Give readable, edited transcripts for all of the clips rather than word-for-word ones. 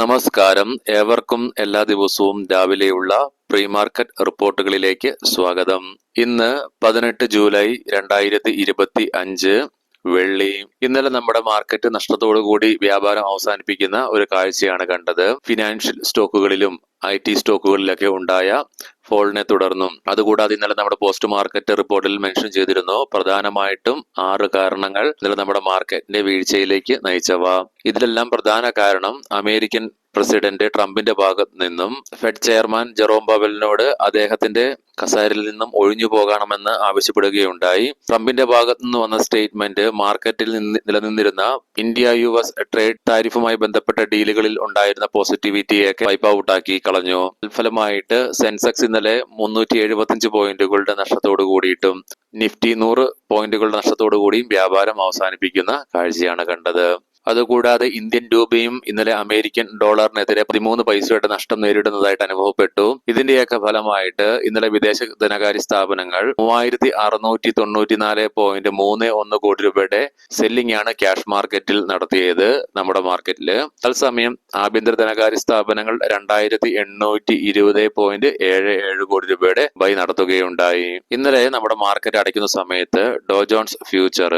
നമസ്കാരം. ഏവർക്കും എല്ലാ ദിവസവും രാവിലെയുള്ള പ്രീ മാർക്കറ്റ് റിപ്പോർട്ടുകളിലേക്ക് സ്വാഗതം. ഇന്ന് 18 ജൂലൈ 2025 വെള്ളി. ഇന്നലെ നമ്മുടെ മാർക്കറ്റ് നഷ്ടത്തോടുകൂടി വ്യാപാരം അവസാനിപ്പിക്കുന്ന ഒരു കാഴ്ചയാണ് കണ്ടത്. ഫിനാൻഷ്യൽ സ്റ്റോക്കുകളിലും IT സ്റ്റോക്കുകളിലൊക്കെ ഉണ്ടായ ഫോളിനെ തുടർന്നും. അതുകൂടാതെ ഇന്നലെ നമ്മുടെ പോസ്റ്റ് മാർക്കറ്റ് റിപ്പോർട്ടിൽ മെൻഷൻ ചെയ്തിരുന്നു, പ്രധാനമായിട്ടും 6 കാരണങ്ങൾ ഇന്നലെ നമ്മുടെ മാർക്കറ്റിന്റെ വീഴ്ചയിലേക്ക് നയിച്ചവ. ഇതിലെല്ലാം പ്രധാന കാരണം അമേരിക്കൻ പ്രസിഡന്റ് ട്രംപിന്റെ ഭാഗത്ത് നിന്നും ഫെഡ് ചെയർമാൻ ജെറോം പവലിനോട് അദ്ദേഹത്തിന്റെ കസേരയിൽ നിന്നും ഒഴിഞ്ഞു പോകണമെന്ന് ആവശ്യപ്പെടുകയുണ്ടായി. ട്രംപിന്റെ ഭാഗത്ത് നിന്ന് വന്ന സ്റ്റേറ്റ്മെന്റ് മാർക്കറ്റിൽ നിലനിന്നിരുന്ന ഇന്ത്യ US ട്രേഡ് താരിഫുമായി ബന്ധപ്പെട്ട ഡീലുകളിൽ ഉണ്ടായിരുന്ന പോസിറ്റിവിറ്റിയൊക്കെ വൈപ്പ് ഔട്ടാക്കി കളഞ്ഞു. ഫലമായിട്ട് സെൻസെക്സ് ഇന്നലെ 375 പോയിന്റുകളുടെ നഷ്ടത്തോടു കൂടിയിട്ടും നിഫ്റ്റി 100 പോയിന്റുകളുടെ നഷ്ടത്തോടു കൂടിയും വ്യാപാരം അവസാനിപ്പിക്കുന്ന കാഴ്ചയാണ് കണ്ടത്. അതുകൂടാതെ ഇന്ത്യൻ രൂപയും ഇന്നലെ അമേരിക്കൻ ഡോളറിനെതിരെ 13 പൈസയുടെ നഷ്ടം നേരിടുന്നതായിട്ട് അനുഭവപ്പെട്ടു. ഇതിന്റെയൊക്കെ ഫലമായിട്ട് ഇന്നലെ വിദേശ ധനകാര്യ സ്ഥാപനങ്ങൾ 3694.31 കോടി രൂപയുടെ സെല്ലിംഗ് ആണ് ക്യാഷ് മാർക്കറ്റിൽ നടത്തിയത് നമ്മുടെ മാർക്കറ്റില്. തത്സമയം ആഭ്യന്തര ധനകാര്യ സ്ഥാപനങ്ങൾ 2820.77 കോടി രൂപയുടെ ബൈ നടത്തുകയുണ്ടായി. ഇന്നലെ നമ്മുടെ മാർക്കറ്റ് അടയ്ക്കുന്ന സമയത്ത് ഡോ ജോൺസ് ഫ്യൂച്ചർ,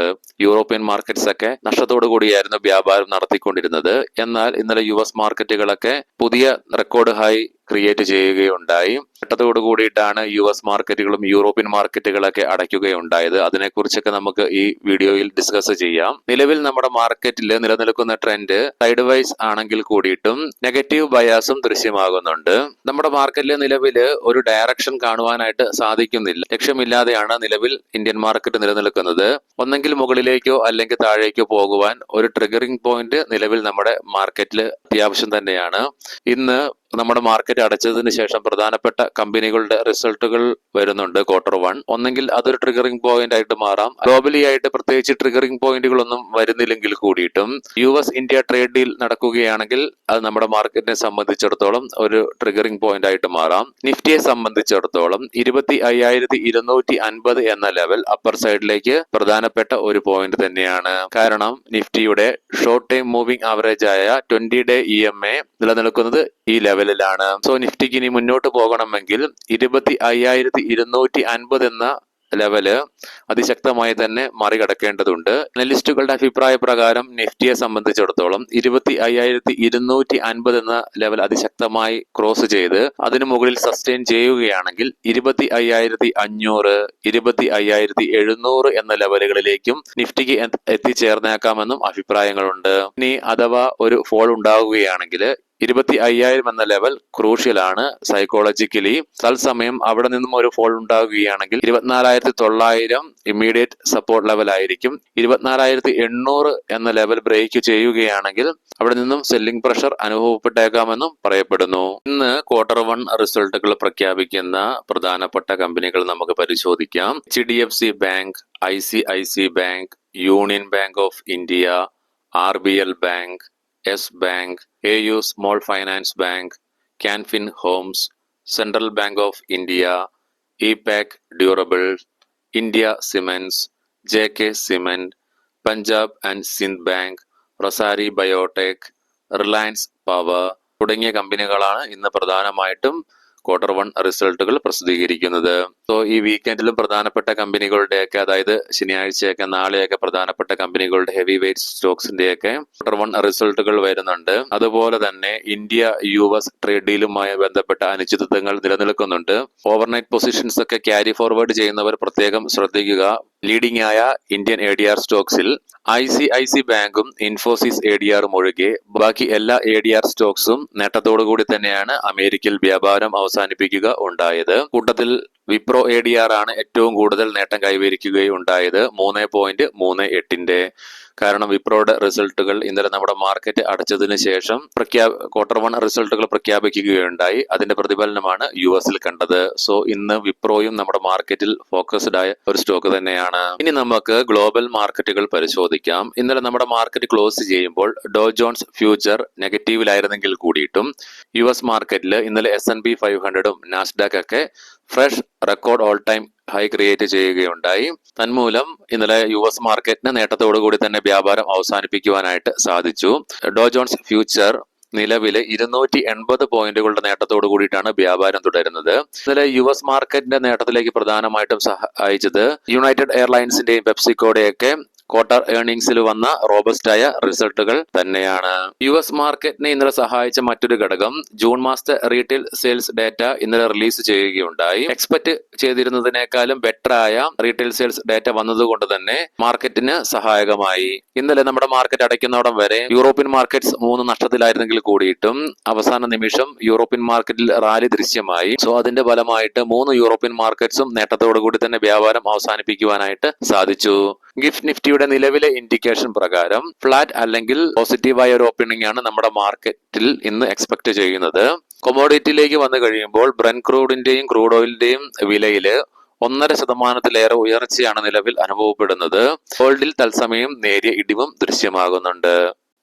യൂറോപ്യൻ മാർക്കറ്റ്സ് ഒക്കെ നഷ്ടത്തോടു കൂടിയായിരുന്നു വ്യാപാരം നടത്തിക്കൊണ്ടിരുന്നത്. എന്നാൽ ഇന്നലെ US മാർക്കറ്റുകളൊക്കെ പുതിയ റെക്കോർഡ് ഹൈ ക്രിയേറ്റ് ചെയ്യുകയുണ്ടായി. ഘട്ടത്തോടു കൂടിയിട്ടാണ് US മാർക്കറ്റുകളും യൂറോപ്യൻ മാർക്കറ്റുകളൊക്കെ അടയ്ക്കുകയുണ്ടായത്. അതിനെക്കുറിച്ചൊക്കെ നമുക്ക് ഈ വീഡിയോയിൽ ഡിസ്കസ് ചെയ്യാം. നിലവിൽ നമ്മുടെ മാർക്കറ്റിൽ നിലനിൽക്കുന്ന ട്രെൻഡ് സൈഡ് വൈസ് ആണെങ്കിൽ കൂടിയിട്ടും നെഗറ്റീവ് ബയാസും ദൃശ്യമാകുന്നുണ്ട്. നമ്മുടെ മാർക്കറ്റിൽ നിലവിൽ ഒരു ഡയറക്ഷൻ കാണുവാനായിട്ട് സാധിക്കുന്നില്ല. ലക്ഷ്യമില്ലാതെയാണ് നിലവിൽ ഇന്ത്യൻ മാർക്കറ്റ് നിലനിൽക്കുന്നത്. ഒന്നെങ്കിൽ മുകളിലേക്കോ അല്ലെങ്കിൽ താഴേക്കോ പോകുവാൻ ഒരു ട്രിഗറിംഗ് പോയിന്റ് നിലവിൽ നമ്മുടെ മാർക്കറ്റിൽ അത്യാവശ്യം തന്നെയാണ്. ഇന്ന് നമ്മുടെ മാർക്കറ്റ് അടച്ചതിന് ശേഷം പ്രധാനപ്പെട്ട കമ്പനികളുടെ റിസൾട്ടുകൾ വരുന്നുണ്ട് Q1. ഒന്നെങ്കിൽ അതൊരു ട്രിഗറിംഗ് പോയിന്റ് ആയിട്ട് മാറാം. ഗ്ലോബലി ആയിട്ട് പ്രത്യേകിച്ച് ട്രിഗറിംഗ് പോയിന്റുകളൊന്നും വരുന്നില്ലെങ്കിൽ കൂടിയിട്ടും US ഇന്ത്യ ട്രേഡ് ഡീൽ നടക്കുകയാണെങ്കിൽ അത് നമ്മുടെ മാർക്കറ്റിനെ സംബന്ധിച്ചിടത്തോളം ഒരു ട്രിഗറിംഗ് പോയിന്റ് ആയിട്ട് മാറാം. നിഫ്റ്റിയെ സംബന്ധിച്ചിടത്തോളം 25,250 എന്ന ലെവൽ അപ്പർ സൈഡിലേക്ക് പ്രധാനപ്പെട്ട ഒരു പോയിന്റ് തന്നെയാണ്. കാരണം നിഫ്റ്റിയുടെ ഷോർട്ട് ടൈം മൂവിംഗ് ആവറേജ് ആയ 20-day EMA നിലനിൽക്കുന്നത് ഈ ലെവലിലാണ്. സോ നിഫ്റ്റിക്ക് ഇനി മുന്നോട്ട് പോകണമെങ്കിൽ 25,250 എന്ന ലെവല് അതിശക്തമായി തന്നെ മറികടക്കേണ്ടതുണ്ട്. അനലിസ്റ്റുകളുടെ അഭിപ്രായ പ്രകാരം നിഫ്റ്റിയെ സംബന്ധിച്ചിടത്തോളം 25,250 എന്ന ലെവൽ അതിശക്തമായി ക്രോസ് ചെയ്ത് അതിനു മുകളിൽ സസ്റ്റെയിൻ ചെയ്യുകയാണെങ്കിൽ 25,500, 25,700 എന്ന ലെവലുകളിലേക്കും നിഫ്റ്റിക്ക് എത്തിച്ചേർന്നേക്കാമെന്നും അഭിപ്രായങ്ങളുണ്ട്. ഇനി അഥവാ ഒരു ഫോൾ ഉണ്ടാവുകയാണെങ്കിൽ 25,000 എന്ന ലെവൽ ക്രൂഷ്യലാണ് സൈക്കോളജിക്കലി. തത്സമയം അവിടെ നിന്നും ഒരു ഫോൾ ഉണ്ടാകുകയാണെങ്കിൽ 24,900 ഇമ്മീഡിയറ്റ് സപ്പോർട്ട് ലെവൽ ആയിരിക്കും. 24,800 എന്ന ലെവൽ ബ്രേക്ക് ചെയ്യുകയാണെങ്കിൽ അവിടെ നിന്നും സെല്ലിംഗ് പ്രഷർ അനുഭവപ്പെട്ടേക്കാമെന്നും പറയപ്പെടുന്നു. ഇന്ന് Q1 റിസൾട്ടുകൾ പ്രഖ്യാപിക്കുന്ന പ്രധാനപ്പെട്ട കമ്പനികൾ നമുക്ക് പരിശോധിക്കാം. HDFC bank, ICICI bank, union bank of India, RBL bank, yes bank, AU small finance bank, Canfin homes, central bank of India, Epack durables, India cements, JK cement, Punjab and Sind bank, Rosari biotech, Reliance power തുടങ്ങിയ കമ്പനികളാണ് ഇന്ന് പ്രധാനമായിട്ടും Q1 റിസൾട്ടുകൾ പ്രസിദ്ധീകരിക്കുന്നത്. So ഈ വീക്കെൻഡിലും പ്രധാനപ്പെട്ട കമ്പനികളുടെയൊക്കെ, അതായത് ശനിയാഴ്ചയൊക്കെ നാളെയൊക്കെ പ്രധാനപ്പെട്ട കമ്പനികളുടെ ഹെവി വെയിറ്റ് സ്റ്റോക്സിന്റെയൊക്കെ Q1 റിസൾട്ടുകൾ വരുന്നുണ്ട്. അതുപോലെ തന്നെ ഇന്ത്യ US ട്രേഡ് ഡീലുമായി ബന്ധപ്പെട്ട അനിശ്ചിതത്വങ്ങൾ നിലനിൽക്കുന്നുണ്ട്. ഓവർനൈറ്റ് പൊസിഷൻസ് ഒക്കെ ക്യാരി ഫോർവേഡ് ചെയ്യുന്നവർ പ്രത്യേകം ശ്രദ്ധിക്കുക. ലീഡിംഗ് ആയ ഇന്ത്യൻ ADR സ്റ്റോക്സിൽ ICICI ബാങ്കും ഇൻഫോസിസ് ADRും ഒഴികെ ബാക്കി എല്ലാ ADR സ്റ്റോക്സും നേട്ടത്തോടുകൂടി തന്നെയാണ് അമേരിക്കയിൽ വ്യാപാരം അവസാനിപ്പിക്കുക ഉണ്ടായത്. കൂട്ടത്തിൽ വിപ്രോ ADR ആണ് ഏറ്റവും കൂടുതൽ നേട്ടം കൈവരിക്കുകയുണ്ടായത്, 3.38. കാരണം വിപ്രോയുടെ റിസൾട്ടുകൾ ഇന്നലെ നമ്മുടെ മാർക്കറ്റ് അടച്ചതിന് ശേഷം Q1 റിസൾട്ടുകൾ പ്രഖ്യാപിക്കുകയുണ്ടായി. അതിന്റെ പ്രതിഫലനമാണ് US കണ്ടത്. സോ ഇന്ന് വിപ്രോയും നമ്മുടെ മാർക്കറ്റിൽ ഫോക്കസ്ഡ് ആയ ഒരു സ്റ്റോക്ക് തന്നെയാണ്. ഇനി നമുക്ക് ഗ്ലോബൽ മാർക്കറ്റുകൾ പരിശോധിക്കാം. ഇന്നലെ നമ്മുടെ മാർക്കറ്റ് ക്ലോസ് ചെയ്യുമ്പോൾ ഡോ ജോൺസ് ഫ്യൂച്ചർ നെഗറ്റീവിലായിരുന്നെങ്കിൽ കൂടിയിട്ടും US മാർക്കറ്റിൽ ഇന്നലെ S&P 500ഉം നാസ്ഡാക്ക് ഒക്കെ fresh record all time high create ചെയ്യുകയുണ്ടായി. തന്മൂലം ഇന്നലെ US മാർക്കറ്റിന് നേട്ടത്തോടു കൂടി തന്നെ വ്യാപാരം അവസാനിപ്പിക്കുവാനായിട്ട് സാധിച്ചു. ഡോ ജോൺസ് ഫ്യൂച്ചർ നിലവില് 280 പോയിന്റുകളുടെ നേട്ടത്തോടു കൂടിയിട്ടാണ് വ്യാപാരം തുടരുന്നത്. ഇന്നലെ US മാർക്കറ്റിന്റെ നേട്ടത്തിലേക്ക് പ്രധാനമായിട്ടും സഹായിച്ചത് യുണൈറ്റഡ് എയർലൈൻസിന്റെയും പെപ്സിക്കോയുടെയൊക്കെ ക്വാർട്ടർ ഏർണിംഗ്സിൽ വന്ന റോബസ്റ്റായ റിസൾട്ടുകൾ തന്നെയാണ്. US മാർക്കറ്റിനെ ഇന്നലെ സഹായിച്ച മറ്റൊരു ഘടകം ജൂൺ മാസത്തെ റീറ്റെയിൽ സെയിൽസ് ഡാറ്റ ഇന്നലെ റിലീസ് ചെയ്യുകയുണ്ടായി. എക്സ്പെക്ട് ചെയ്തിരുന്നതിനേക്കാളും ബെറ്റർ ആയ റീറ്റെയിൽ സെയിൽസ് ഡാറ്റ വന്നതുകൊണ്ട് തന്നെ മാർക്കറ്റിന് സഹായകമായി. ഇന്നലെ നമ്മുടെ മാർക്കറ്റ് അടയ്ക്കുന്നോടം വരെ യൂറോപ്യൻ മാർക്കറ്റ്സ് 3 നഷ്ടത്തിലായിരുന്നെങ്കിൽ കൂടിയിട്ടും അവസാന നിമിഷം യൂറോപ്യൻ മാർക്കറ്റിൽ റാലി ദൃശ്യമായി. സോ അതിന്റെ ഫലമായിട്ട് 3 യൂറോപ്യൻ മാർക്കറ്റ്സും നേട്ടത്തോടു കൂടി തന്നെ വ്യാപാരം അവസാനിപ്പിക്കുവാനായിട്ട് സാധിച്ചു. ഗിഫ്റ്റ് നിഫ്റ്റിയുടെ നിലവിലെ ഇൻഡിക്കേഷൻ പ്രകാരം ഫ്ലാറ്റ് അല്ലെങ്കിൽ പോസിറ്റീവായ ഒരു ഓപ്പണിംഗ് ആണ് നമ്മുടെ മാർക്കറ്റിൽ ഇന്ന് എക്സ്പെക്ട് ചെയ്യുന്നത്. കൊമോഡിറ്റിയിലേക്ക് വന്നു കഴിയുമ്പോൾ ബ്രെന്റ് ക്രൂഡിന്റെയും ക്രൂഡ് ഓയിലിന്റെയും വിലയില് 1.5% ഉയർച്ചയാണ് നിലവിൽ അനുഭവപ്പെടുന്നത്. ഗോൾഡിൽ തത്സമയം നേരിയ ഇടിവും ദൃശ്യമാകുന്നുണ്ട്.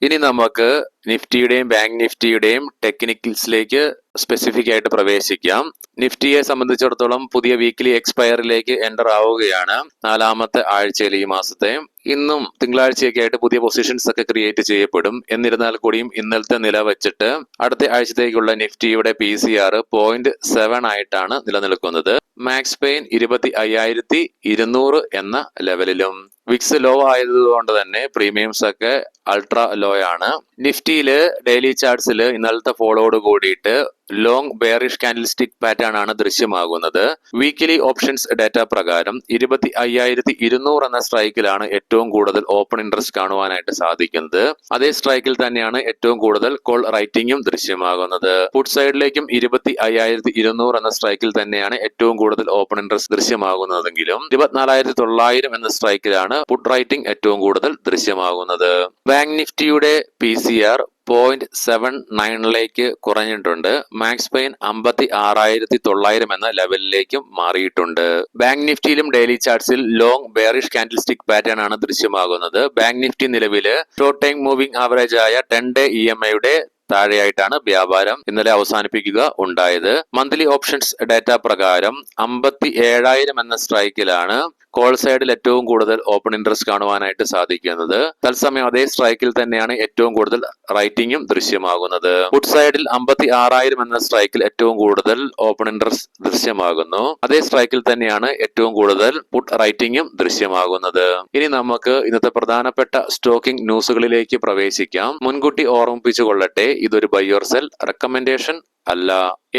ഇനി നമുക്ക് നിഫ്റ്റിയുടെയും ബാങ്ക് നിഫ്റ്റിയുടെയും ടെക്നിക്കൽസിലേക്ക് സ്പെസിഫിക് ആയിട്ട് പ്രവേശിക്കാം. നിഫ്റ്റിയെ സംബന്ധിച്ചിടത്തോളം പുതിയ വീക്കിലി എക്സ്പയറിലേക്ക് എൻ്റർ ആവുകയാണ് 4ാമത്തെ ആഴ്ചയിൽ ഈ മാസത്തെ. ഇന്നും തിങ്കളാഴ്ചയൊക്കെ ആയിട്ട് പുതിയ പൊസിഷൻസ് ഒക്കെ ക്രിയേറ്റ് ചെയ്യപ്പെടും. എന്നിരുന്നാൽ കൂടിയും ഇന്നലത്തെ നില വെച്ചിട്ട് അടുത്ത ആഴ്ചത്തേക്കുള്ള നിഫ്റ്റിയുടെ PCR 0.7 ആയിട്ടാണ് നിലനിൽക്കുന്നത്. മാക്സ് പെയിൻ 25,200 എന്ന ലെവലിലും. വിക്സ് ലോ ആയതുകൊണ്ട് തന്നെ പ്രീമിയംസ് ഒക്കെ അൾട്രാ ലോ ആണ്. നിഫ്റ്റിയില് ഡെയിലി ചാർട്ട്സിൽ ഇന്നലത്തെ ഫോളോയോട് കൂടിയിട്ട് long bearish candle stick pattern ആണ് ദൃശ്യമാകുന്നത്. വീക്കിലി ഓപ്ഷൻസ് ഡാറ്റ പ്രകാരം 25,200 എന്ന സ്ട്രൈക്കിലാണ് ഏറ്റവും കൂടുതൽ ഓപ്പൺ ഇൻട്രസ്റ്റ് കാണുവാനായിട്ട് സാധിക്കുന്നത്. അതേ സ്ട്രൈക്കിൽ തന്നെയാണ് ഏറ്റവും കൂടുതൽ കോൾ റൈറ്റിംഗും ദൃശ്യമാകുന്നത്. പുട്ട് സൈഡിലേക്കും 25,200 എന്ന സ്ട്രൈക്കിൽ തന്നെയാണ് ഏറ്റവും കൂടുതൽ ഓപ്പൺ ഇൻട്രസ്റ്റ് ദൃശ്യമാകുന്നതെങ്കിലും 24,900 എന്ന സ്ട്രൈക്കിലാണ് പുട്ട് റൈറ്റിംഗ് ഏറ്റവും കൂടുതൽ ദൃശ്യമാകുന്നത്. ബാങ്ക് നിഫ്റ്റിയുടെ PCR 0.79 കുറഞ്ഞിട്ടുണ്ട്. മാക്സ് പെയിൻ 56,900 എന്ന ലെവലിലേക്കും മാറിയിട്ടുണ്ട്. ബാങ്ക് നിഫ്റ്റിയിലും ഡെയിലി ചാർട്ട്സിൽ long bearish candle stick pattern ആണ് ദൃശ്യമാകുന്നത്. ബാങ്ക് നിഫ്റ്റി നിലവില് ഷോർട്ട് ടൈം മൂവിംഗ് ആവറേജ് ആയ 10-day EMAയുടെ താഴെയായിട്ടാണ് വ്യാപാരം ഇന്നലെ അവസാനിപ്പിക്കുക ഉണ്ടായത്. മന്ത്ലി ഓപ്ഷൻസ് ഡാറ്റ പ്രകാരം 57,000 എന്ന സ്ട്രൈക്കിലാണ് കോൾ സൈഡിൽ ഏറ്റവും കൂടുതൽ ഓപ്പൺ ഇൻട്രസ്റ്റ് കാണുവാനായിട്ട് സാധിക്കുന്നത്. തത്സമയം അതേ സ്ട്രൈക്കിൽ തന്നെയാണ് ഏറ്റവും കൂടുതൽ റൈറ്റിംഗും ദൃശ്യമാകുന്നത്. പുട്ട് സൈഡിൽ 56,000 എന്ന സ്ട്രൈക്കിൽ ഏറ്റവും കൂടുതൽ ഓപ്പൺ ഇൻട്രസ്റ്റ് ദൃശ്യമാകുന്നു. അതേ സ്ട്രൈക്കിൽ തന്നെയാണ് ഏറ്റവും കൂടുതൽ പുട്ട് റൈറ്റിംഗും ദൃശ്യമാകുന്നത്. ഇനി നമുക്ക് ഇന്നത്തെ പ്രധാനപ്പെട്ട സ്റ്റോക്കിംഗ് ന്യൂസുകളിലേക്ക് പ്രവേശിക്കാം. മുൻകൂട്ടി ഓർമ്മിപ്പിച്ചു കൊള്ളട്ടെ, ഇതൊരു ബൈ ഓർ സെൽ റെക്കമെൻഡേഷൻ അല്ല.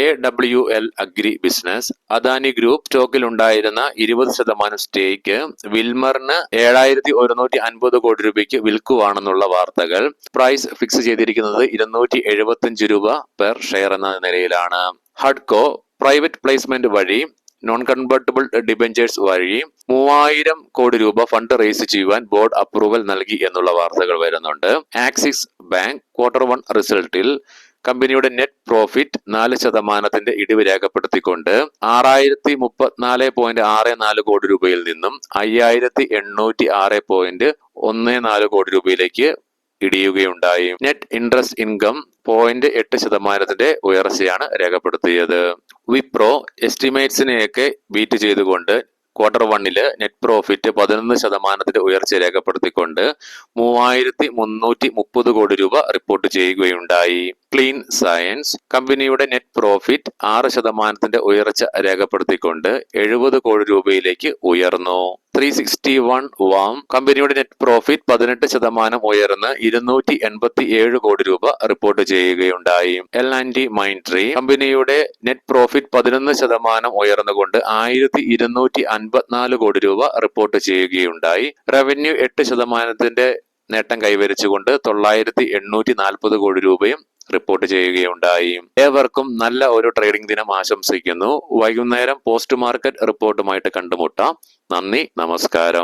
AWL agri business Adani group സ്റ്റോക്കിൽ ഉണ്ടായിരുന്ന 20% സ്റ്റേക്ക് വിൽമറിന് 7,150 കോടി രൂപയ്ക്ക് വിൽക്കുവാണെന്നുള്ള വാർത്തകൾ. പ്രൈസ് ഫിക്സ് ചെയ്തിരിക്കുന്നത് 275 രൂപ പെർ ഷെയർ എന്ന നിലയിലാണ്. ഹഡ്കോ പ്രൈവറ്റ് പ്ലേസ്മെന്റ് വഴി നോൺ കൺവെർട്ടിബിൾ ഡിബെഞ്ചേഴ്സ് വഴി 3,000 കോടി രൂപ ഫണ്ട് റേസ് ചെയ്യുവാൻ ബോർഡ് അപ്രൂവൽ നൽകി എന്നുള്ള വാർത്തകൾ വരുന്നുണ്ട്. ആക്സിസ് ബാങ്ക് Q1 റിസൾട്ടിൽ കമ്പനിയുടെ നെറ്റ് പ്രോഫിറ്റ് 4% ഇടിവ് രേഖപ്പെടുത്തിക്കൊണ്ട് 6,034.64 കോടി രൂപയിൽ നിന്നും 5,806.14 കോടി രൂപയിലേക്ക് ഇടിയുകയുണ്ടായി. നെറ്റ് ഇൻട്രസ്റ്റ് ഇൻകം 0.8% ഉയർച്ചയാണ് രേഖപ്പെടുത്തിയത്. വിപ്രോ എസ്റ്റിമേറ്റ്സിനെയൊക്കെ ബീറ്റ് ചെയ്തുകൊണ്ട് Q1 നെറ്റ് പ്രോഫിറ്റ് 11% ഉയർച്ച രേഖപ്പെടുത്തിക്കൊണ്ട് 3,330 കോടി രൂപ റിപ്പോർട്ട് ചെയ്യുകയുണ്ടായി. ക്ലീൻ സയൻസ് കമ്പനിയുടെ നെറ്റ് പ്രോഫിറ്റ് 6% ഉയർച്ച രേഖപ്പെടുത്തിക്കൊണ്ട് 70 കോടി രൂപയിലേക്ക് ഉയർന്നു. 361 വാം കമ്പനിയുടെ നെറ്റ് പ്രോഫിറ്റ് 18% ഉയർന്ന് 287 കോടി രൂപ റിപ്പോർട്ട് ചെയ്യുകയുണ്ടായി. L&T മൈൻട്രി കമ്പനിയുടെ നെറ്റ് പ്രോഫിറ്റ് 11% ഉയർന്നുകൊണ്ട് 1,254 കോടി രൂപ റിപ്പോർട്ട് ചെയ്യുകയുണ്ടായി. റവന്യൂ 8% നേട്ടം കൈവരിച്ചുകൊണ്ട് 9,840 കോടി രൂപയും റിപ്പോർട്ട് ചെയ്യുകയുണ്ടായി. ഏവർക്കും നല്ല ഒരു ട്രേഡിംഗ് ദിനം ആശംസിക്കുന്നു. വൈകുന്നേരം പോസ്റ്റ് മാർക്കറ്റ് റിപ്പോർട്ടുമായിട്ട് കണ്ടുമുട്ടാം. നന്ദി, നമസ്കാരം.